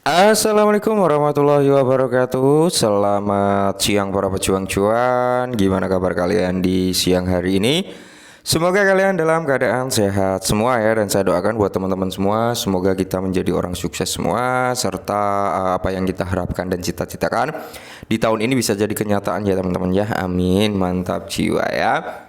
Assalamualaikum warahmatullahi wabarakatuh. Selamat siang para pejuang cuan. Gimana kabar kalian di siang hari ini? Semoga kalian dalam keadaan sehat semua ya. Dan saya doakan buat teman-teman semua, semoga kita menjadi orang sukses semua, serta apa yang kita harapkan dan cita-citakan di tahun ini bisa jadi kenyataan ya teman-teman ya. Amin. Mantap jiwa ya.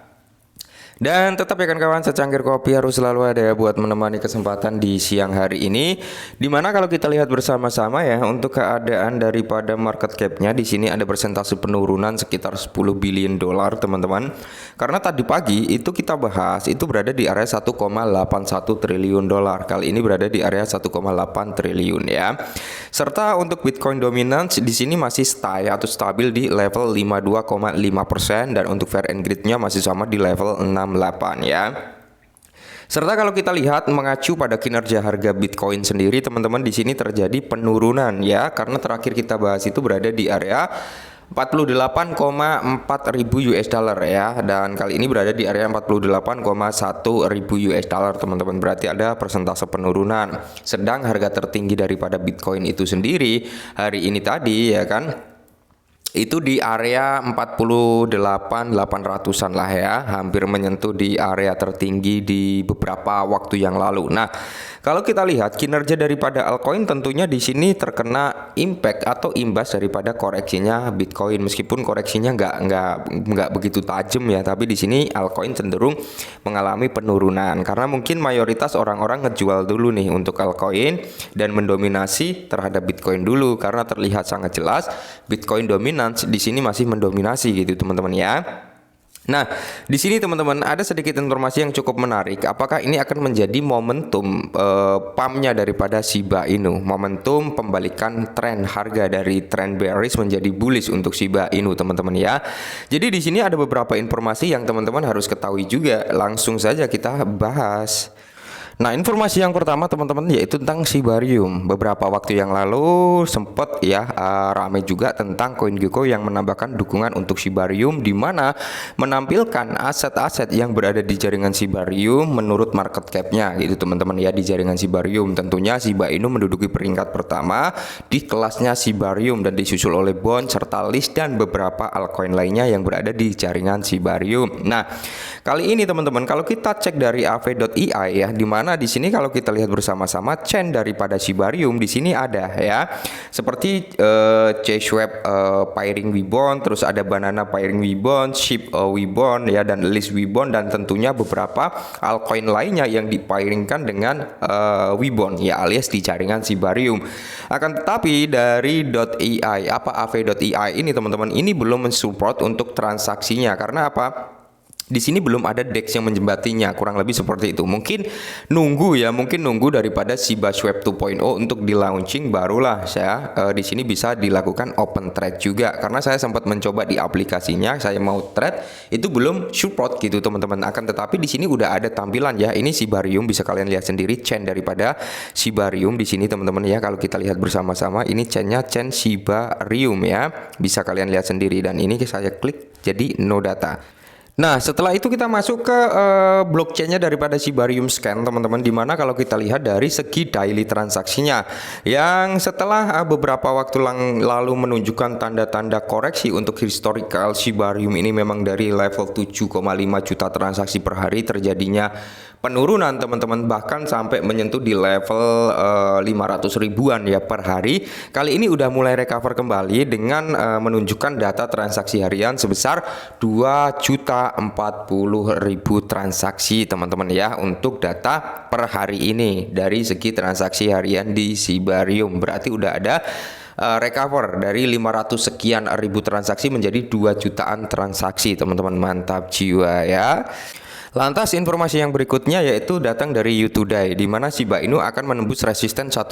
Dan tetap ya kan kawan, secangkir kopi harus selalu ada ya buat menemani kesempatan di siang hari ini. Dimana kalau kita lihat bersama-sama ya, untuk keadaan daripada market cap-nya di sini ada persentase penurunan sekitar 10 billion dolar teman-teman. Karena tadi pagi itu kita bahas itu berada di area 1,81 triliun dolar. Kali ini berada di area 1,8 triliun ya. Serta untuk Bitcoin dominance di sini masih stay atau stabil di level 52,5% dan untuk fair and greed-nya masih sama di level 68 ya. Serta kalau kita lihat mengacu pada kinerja harga Bitcoin sendiri teman-teman, di sini terjadi penurunan ya, karena terakhir kita bahas itu berada di area 48,4 ribu US dollar ya, dan kali ini berada di area 48,1 ribu US dollar teman-teman. Berarti ada persentase penurunan. Sedang harga tertinggi daripada Bitcoin itu sendiri hari ini tadi ya kan, itu di area 48.800-an lah ya, hampir menyentuh di area tertinggi di beberapa waktu yang lalu. Nah, kalau kita lihat kinerja daripada altcoin tentunya di sini terkena impact atau imbas daripada koreksinya Bitcoin. Meskipun koreksinya nggak begitu tajam ya, tapi di sini altcoin cenderung mengalami penurunan karena mungkin mayoritas orang-orang ngejual dulu nih untuk altcoin dan mendominasi terhadap Bitcoin dulu, karena terlihat sangat jelas Bitcoin dominance di sini masih mendominasi gitu teman-teman ya. Nah, di sini teman-teman ada sedikit informasi yang cukup menarik. Apakah ini akan menjadi momentum pumpnya daripada Shiba Inu, momentum pembalikan tren harga dari tren bearish menjadi bullish untuk Shiba Inu teman-teman ya. Jadi di sini ada beberapa informasi yang teman-teman harus ketahui juga. Langsung saja kita bahas. Nah, informasi yang pertama teman-teman yaitu tentang Shibarium. Beberapa waktu yang lalu sempat ya ramai juga tentang CoinGecko yang menambahkan dukungan untuk Shibarium, di mana menampilkan aset-aset yang berada di jaringan Shibarium menurut market cap-nya gitu teman-teman ya, di jaringan Shibarium. Tentunya Shiba Inu menduduki peringkat pertama di kelasnya Shibarium dan disusul oleh Bond serta List dan beberapa altcoin lainnya yang berada di jaringan Shibarium. Nah, kali ini teman-teman kalau kita cek dari AV.ai ya, di mana di sini kalau kita lihat bersama-sama chain daripada Shibarium di sini ada ya, seperti C-Swap pairing Wibond, terus ada Banana pairing Wibond, Ship Wibond ya, dan List Wibond, dan tentunya beberapa altcoin lainnya yang dipairingkan dengan Wibond ya, alias di jaringan Shibarium. Akan tetapi dari .ai AV.ai ini teman-teman, ini belum mensupport untuk transaksinya. Karena apa? Di sini belum ada DEX yang menjembatinya, kurang lebih seperti itu. Mungkin nunggu daripada Shiba Swap 2.0 untuk di launching, barulah saya di sini bisa dilakukan open trade juga. Karena saya sempat mencoba di aplikasinya, saya mau trade itu belum support gitu teman-teman. Akan tetapi di sini udah ada tampilan ya. Ini Shibarium, bisa kalian lihat sendiri chain daripada Shibarium di sini teman-teman ya. Kalau kita lihat bersama-sama, ini chainnya chain Shibarium ya, bisa kalian lihat sendiri. Dan ini saya klik jadi no data. Nah, setelah itu kita masuk ke blockchainnya daripada Shibarium Scan teman-teman, dimana kalau kita lihat dari segi daily transaksinya yang setelah beberapa waktu lalu menunjukkan tanda-tanda koreksi untuk historical Shibarium ini, memang dari level 7,5 juta transaksi per hari terjadinya penurunan teman-teman, bahkan sampai menyentuh di level 500 ribuan ya per hari. Kali ini udah mulai recover kembali dengan menunjukkan data transaksi harian sebesar 2.040.000 transaksi teman-teman ya, untuk data per hari ini dari segi transaksi harian di Shibarium. Berarti udah ada recover dari 500 sekian ribu transaksi menjadi 2 jutaan transaksi teman-teman. Mantap jiwa ya. Lantas informasi yang berikutnya yaitu datang dari U2DAI, di mana Shiba Inu akan menembus resisten 1,3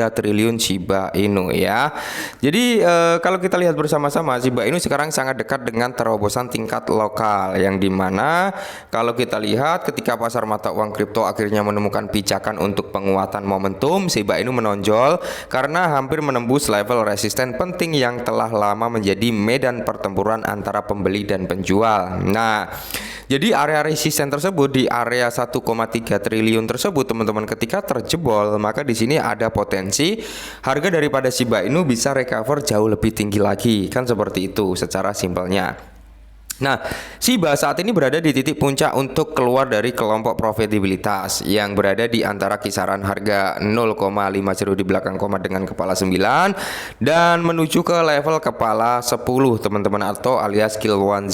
triliun Shiba Inu ya. Jadi kalau kita lihat bersama-sama, Shiba Inu sekarang sangat dekat dengan terobosan tingkat lokal, yang dimana kalau kita lihat ketika pasar mata uang kripto akhirnya menemukan pijakan untuk penguatan momentum, Shiba Inu menonjol karena hampir menembus level resisten penting yang telah lama menjadi medan pertempuran antara pembeli dan penjual. Nah, jadi area resisten resisten tersebut di area 1,3 triliun tersebut teman-teman, ketika terjebol maka di sini ada potensi harga daripada Shiba Inu bisa recover jauh lebih tinggi lagi, kan seperti itu secara simpelnya. Nah, Shiba saat ini berada di titik puncak untuk keluar dari kelompok profitabilitas yang berada di antara kisaran harga 0,50 di belakang koma dengan kepala 9 dan menuju ke level kepala 10 teman-teman, atau alias kill 10.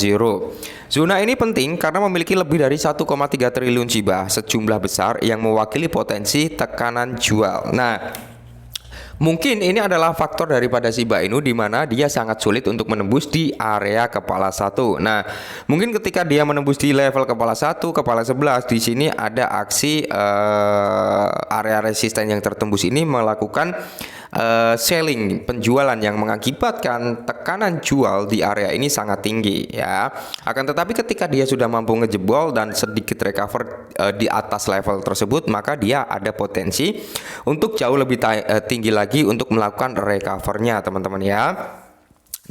Zona ini penting karena memiliki lebih dari 1,3 triliun Shiba, sejumlah besar yang mewakili potensi tekanan jual. Nah, mungkin ini adalah faktor daripada Shiba Inu di mana dia sangat sulit untuk menembus di area kepala 1. Nah, mungkin ketika dia menembus di level kepala 1, kepala 11, di sini ada aksi area resisten yang tertembus ini melakukan selling, penjualan yang mengakibatkan tekanan jual di area ini sangat tinggi ya. Akan tetapi ketika dia sudah mampu ngejebol dan sedikit recover di atas level tersebut, maka dia ada potensi untuk jauh lebih tinggi lagi untuk melakukan recovernya teman-teman ya.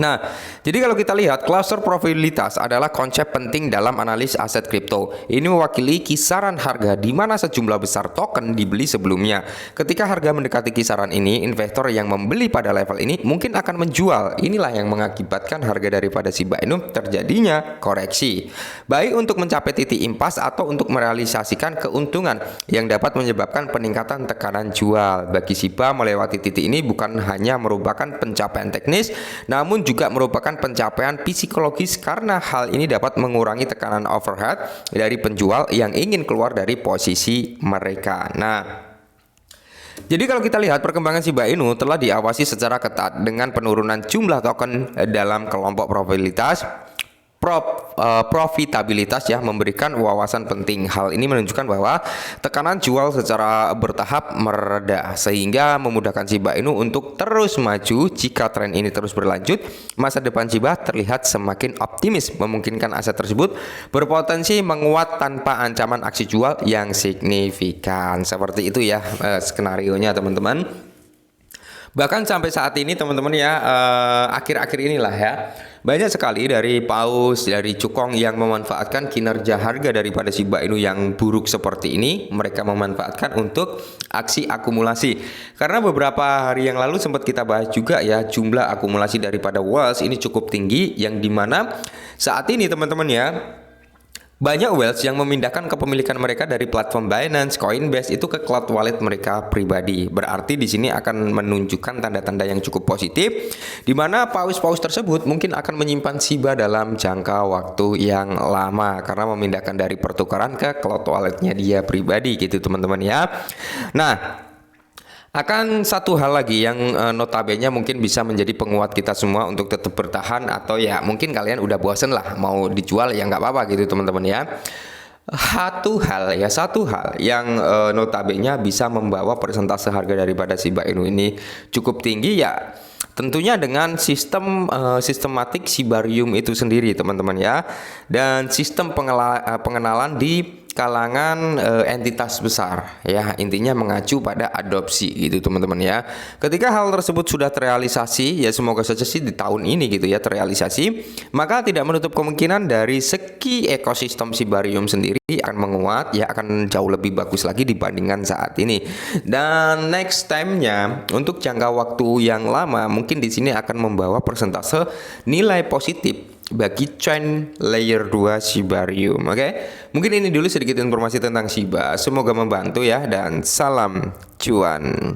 Nah, jadi kalau kita lihat cluster probabilitas adalah konsep penting dalam analis aset kripto. Ini mewakili kisaran harga di mana sejumlah besar token dibeli sebelumnya. Ketika harga mendekati kisaran ini, investor yang membeli pada level ini mungkin akan menjual. Inilah yang mengakibatkan harga daripada Shiba Inu terjadinya koreksi, baik untuk mencapai titik impas atau untuk merealisasikan keuntungan yang dapat menyebabkan peningkatan tekanan jual. Bagi Shiba, melewati titik ini bukan hanya merupakan pencapaian teknis, namun juga merupakan pencapaian psikologis karena hal ini dapat mengurangi tekanan overhead dari penjual yang ingin keluar dari posisi mereka. Nah, jadi kalau kita lihat perkembangan Shiba Inu telah diawasi secara ketat dengan penurunan jumlah token dalam kelompok probabilitas. Profitabilitas ya, memberikan wawasan penting. Hal ini menunjukkan bahwa tekanan jual secara bertahap mereda sehingga memudahkan Shiba Inu untuk terus maju. Jika tren ini terus berlanjut, masa depan Shiba terlihat semakin optimis, memungkinkan aset tersebut berpotensi menguat tanpa ancaman aksi jual yang signifikan. Seperti itu ya skenarionya teman-teman. Bahkan sampai saat ini teman-teman ya, akhir-akhir inilah ya, banyak sekali dari paus, dari cukong yang memanfaatkan kinerja harga daripada Shiba Inu yang buruk seperti ini. Mereka memanfaatkan untuk aksi akumulasi. Karena beberapa hari yang lalu sempat kita bahas juga ya, jumlah akumulasi daripada whales ini cukup tinggi, yang dimana saat ini teman-teman ya, banyak whales yang memindahkan kepemilikan mereka dari platform Binance, Coinbase itu ke cloud wallet mereka pribadi. Berarti di sini akan menunjukkan tanda-tanda yang cukup positif, di mana paus-paus tersebut mungkin akan menyimpan Shiba dalam jangka waktu yang lama karena memindahkan dari pertukaran ke cloud walletnya dia pribadi gitu teman-teman ya. Nah, akan satu hal lagi yang notabene mungkin bisa menjadi penguat kita semua untuk tetap bertahan, atau ya mungkin kalian udah bosen lah mau dijual ya nggak apa-apa gitu teman-teman ya. Satu hal yang notabene bisa membawa persentase harga daripada Shiba Inu ini cukup tinggi ya, tentunya dengan sistematik Shibarium itu sendiri teman-teman ya, dan sistem pengenalan di kalangan entitas besar ya, intinya mengacu pada adopsi gitu teman-teman ya. Ketika hal tersebut sudah terrealisasi ya, semoga saja sih di tahun ini gitu ya terrealisasi, maka tidak menutup kemungkinan dari segi ekosistem Shibarium sendiri akan menguat ya, akan jauh lebih bagus lagi dibandingkan saat ini. Dan next time-nya untuk jangka waktu yang lama mungkin di sini akan membawa persentase nilai positif bagi chain layer 2 Shibarium. Oke. Mungkin ini dulu sedikit informasi tentang Shiba. Semoga membantu ya, dan salam cuan.